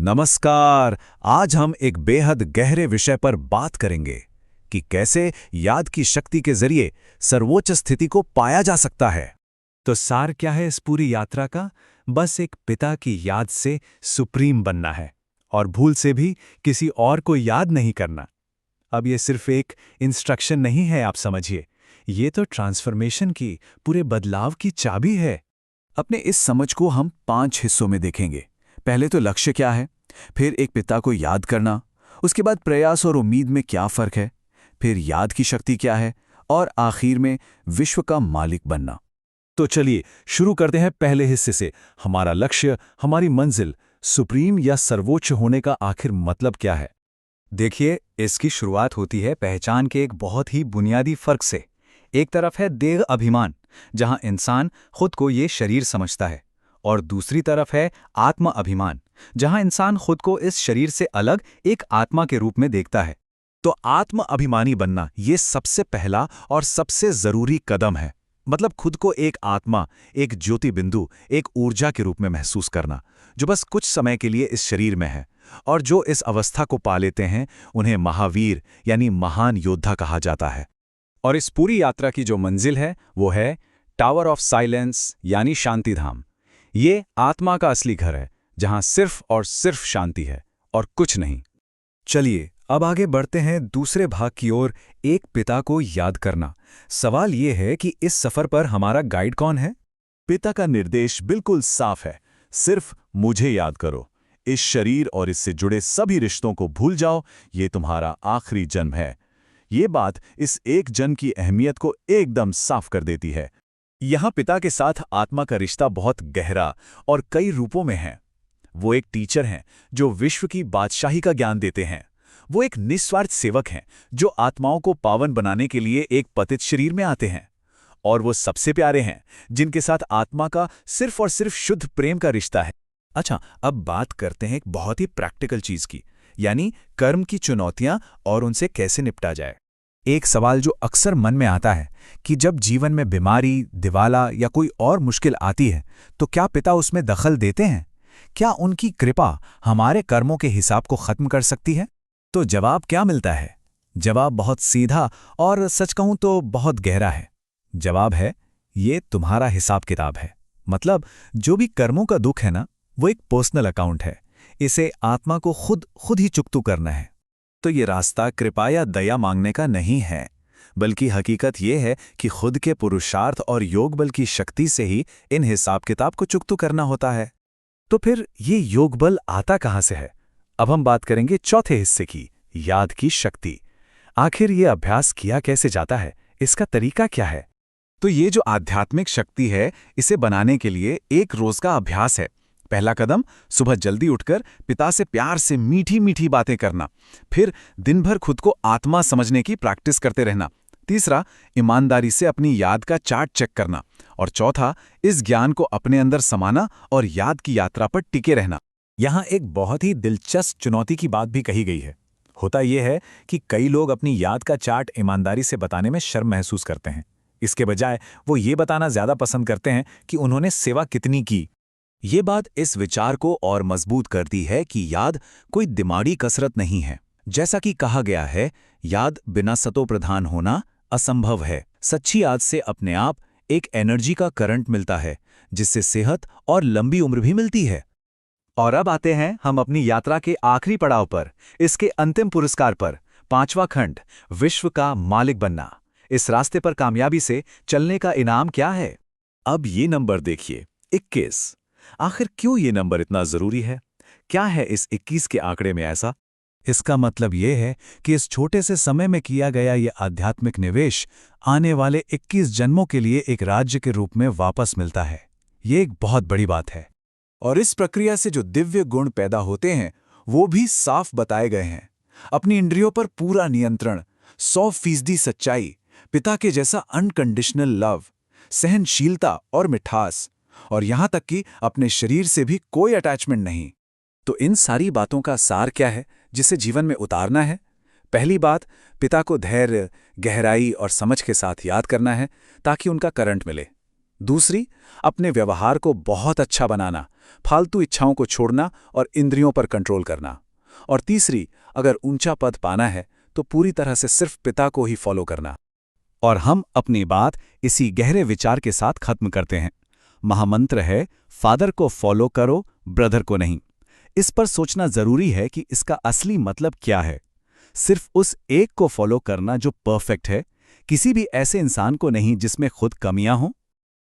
नमस्कार। आज हम एक बेहद गहरे विषय पर बात करेंगे कि कैसे याद की शक्ति के जरिए सर्वोच्च स्थिति को पाया जा सकता है। तो सार क्या है इस पूरी यात्रा का? बस एक पिता की याद से सुप्रीम बनना है और भूल से भी किसी और को याद नहीं करना। अब ये सिर्फ एक इंस्ट्रक्शन नहीं है, आप समझिए, ये तो ट्रांसफॉर्मेशन की, पूरे बदलाव की चाबी है। अपने इस समझ को हम 5 हिस्सों में देखेंगे। पहले तो लक्ष्य क्या है, फिर एक पिता को याद करना, उसके बाद प्रयास और उम्मीद में क्या फर्क है, फिर याद की शक्ति क्या है, और आखिर में विश्व का मालिक बनना। तो चलिए शुरू करते हैं पहले हिस्से से। हमारा लक्ष्य, हमारी मंजिल, सुप्रीम या सर्वोच्च होने का आखिर मतलब क्या है? देखिए, इसकी शुरुआत होती है पहचान के एक बहुत ही बुनियादी फर्क से। एक तरफ है देह अभिमान, जहां इंसान खुद को ये शरीर समझता है, और दूसरी तरफ है आत्म अभिमान, जहां इंसान खुद को इस शरीर से अलग एक आत्मा के रूप में देखता है। तो आत्म अभिमानी बनना ये सबसे पहला और सबसे जरूरी कदम है। मतलब खुद को एक आत्मा, एक ज्योति बिंदु, एक ऊर्जा के रूप में महसूस करना, जो बस कुछ समय के लिए इस शरीर में है। और जो इस अवस्था को पा लेते हैं उन्हें महावीर यानी महान योद्धा कहा जाता है। और इस पूरी यात्रा की जो मंजिल है वो है टावर ऑफ साइलेंस यानी शांतिधाम। ये आत्मा का असली घर है, जहां सिर्फ और सिर्फ शांति है और कुछ नहीं। चलिए अब आगे बढ़ते हैं दूसरे भाग की ओर, एक पिता को याद करना। सवाल ये है कि इस सफर पर हमारा गाइड कौन है? पिता का निर्देश बिल्कुल साफ है, सिर्फ मुझे याद करो। इस शरीर और इससे जुड़े सभी रिश्तों को भूल जाओ, ये तुम्हारा आखिरी जन्म है। ये बात इस एक जन्म की अहमियत को एकदम साफ कर देती है। यहाँ पिता के साथ आत्मा का रिश्ता बहुत गहरा और कई रूपों में है। वो एक टीचर हैं जो विश्व की बादशाही का ज्ञान देते हैं। वो एक निस्वार्थ सेवक हैं जो आत्माओं को पावन बनाने के लिए एक पतित शरीर में आते हैं। और वो सबसे प्यारे हैं जिनके साथ आत्मा का सिर्फ और सिर्फ शुद्ध प्रेम का रिश्ता है। अच्छा, अब बात करते हैं एक बहुत ही प्रैक्टिकल चीज की, यानी कर्म की चुनौतियां और उनसे कैसे निपटा जाए। एक सवाल जो अक्सर मन में आता है कि जब जीवन में बीमारी, दिवाला या कोई और मुश्किल आती है तो क्या पिता उसमें दखल देते हैं? क्या उनकी कृपा हमारे कर्मों के हिसाब को खत्म कर सकती है? तो जवाब क्या मिलता है? जवाब बहुत सीधा और सच कहूं तो बहुत गहरा है। जवाब है, ये तुम्हारा हिसाब किताब है। मतलब जो भी कर्मों का दुख है ना, वो एक पर्सनल अकाउंट है। इसे आत्मा को खुद ही चुकतू करना है। तो ये रास्ता कृपा या दया मांगने का नहीं है, बल्कि हकीकत ये है कि खुद के पुरुषार्थ और योग बल की शक्ति से ही इन हिसाब किताब को चुकतू करना होता है। तो फिर ये योग बल आता कहाँ से है? अब हम बात करेंगे चौथे हिस्से की, याद की शक्ति। आखिर ये अभ्यास किया कैसे जाता है, इसका तरीका क्या है? तो ये जो आध्यात्मिक शक्ति है, इसे बनाने के लिए एक रोज का अभ्यास है। पहला कदम, सुबह जल्दी उठकर पिता से प्यार से मीठी मीठी बातें करना। फिर दिन भर खुद को आत्मा समझने की प्रैक्टिस करते रहना। तीसरा, ईमानदारी से अपनी याद का चार्ट चेक करना। और चौथा, इस ज्ञान को अपने अंदर समाना और याद की यात्रा पर टिके रहना। यहाँ एक बहुत ही दिलचस्प चुनौती की बात भी कही गई है। होता यह है कि कई लोग अपनी याद का चार्ट ईमानदारी से बताने में शर्म महसूस करते हैं। इसके बजाय वो ये बताना ज्यादा पसंद करते हैं कि उन्होंने सेवा कितनी की। ये बात इस विचार को और मजबूत करती है कि याद कोई दिमागी कसरत नहीं है। जैसा कि कहा गया है, याद बिना सतो प्रधान होना असंभव है। सच्ची याद से अपने आप एक एनर्जी का करंट मिलता है, जिससे सेहत और लंबी उम्र भी मिलती है। और अब आते हैं हम अपनी यात्रा के आखिरी पड़ाव पर, इसके अंतिम पुरस्कार पर। 5वां खंड, विश्व का मालिक बनना। इस रास्ते पर कामयाबी से चलने का इनाम क्या है? अब ये नंबर देखिए, 21। आखिर क्यों ये नंबर इतना जरूरी है? क्या है इस 21 के आंकड़े में ऐसा? इसका मतलब ये है कि इस छोटे से समय में किया गया ये आध्यात्मिक निवेश आने वाले 21 जन्मों के लिए एक राज्य के रूप में वापस मिलता है। ये एक बहुत बड़ी बात है। और इस प्रक्रिया से जो दिव्य गुण पैदा होते हैं वो भी साफ बताए गए हैं। अपनी इंद्रियों पर पूरा नियंत्रण, 100% सच्चाई, पिता के जैसा अनकंडीशनल लव, सहनशीलता और मिठास, और यहां तक कि अपने शरीर से भी कोई अटैचमेंट नहीं। तो इन सारी बातों का सार क्या है जिसे जीवन में उतारना है? पहली बात, पिता को धैर्य, गहराई और समझ के साथ याद करना है ताकि उनका करंट मिले। दूसरी, अपने व्यवहार को बहुत अच्छा बनाना, फालतू इच्छाओं को छोड़ना और इंद्रियों पर कंट्रोल करना। और तीसरी, अगर ऊंचा पद पाना है तो पूरी तरह से सिर्फ पिता को ही फॉलो करना। और हम अपनी बात इसी गहरे विचार के साथ खत्म करते हैं। महामंत्र है, फादर को फॉलो करो, ब्रदर को नहीं। इस पर सोचना जरूरी है कि इसका असली मतलब क्या है। सिर्फ उस एक को फॉलो करना जो परफेक्ट है, किसी भी ऐसे इंसान को नहीं जिसमें खुद कमियां हों।